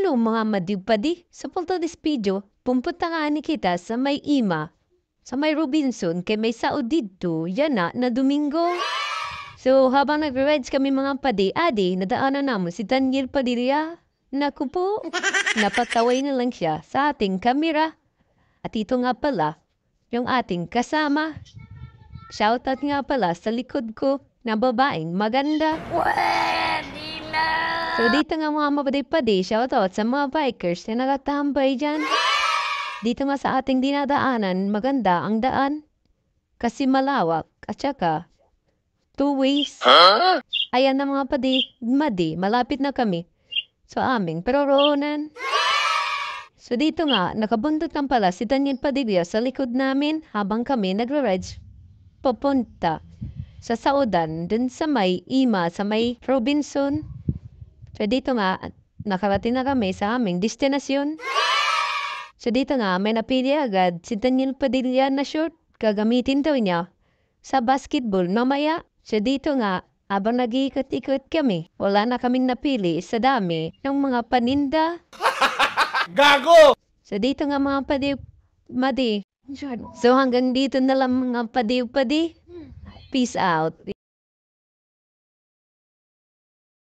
Hello mga madipadi, sa punto this video, pumunta nga ni kita sa may Ima, sa may Robinson, kay may sao dito, yan na Domingo. So habang nag-rides kami mga padi, nadaanan namin si Daniel Padilla. Naku po, napataway na lang siya sa ating kamera. At ito nga pala, yung ating kasama. Shoutout nga pala sa likod ko na babaeng maganda. So dito nga mga mapadi-padi, shoutout sa mga bikers na nakatambay dyan. Dito nga sa ating dinadaanan, maganda ang daan. Kasi malawak at saka two ways. Ayan na mga madi, malapit na kami sa aming peroroonan. So dito nga, nakabundot lang pala si Daniel Padilla sa likod namin habang kami nagra-rides papunta sa Saudan, dun sa may Ima, sa may Robinson. So dito nga, nakarating na kami sa aming destinasyon. So dito nga, may napili agad si Daniel Padilla na short. Gagamitin daw niya sa basketball mamaya. So dito nga, habang nag-iikot-ikot kami, wala na kaming napili sa dami ng mga paninda. Gago! So dito nga mga madi. So hanggang dito na lang mga padi. Peace out.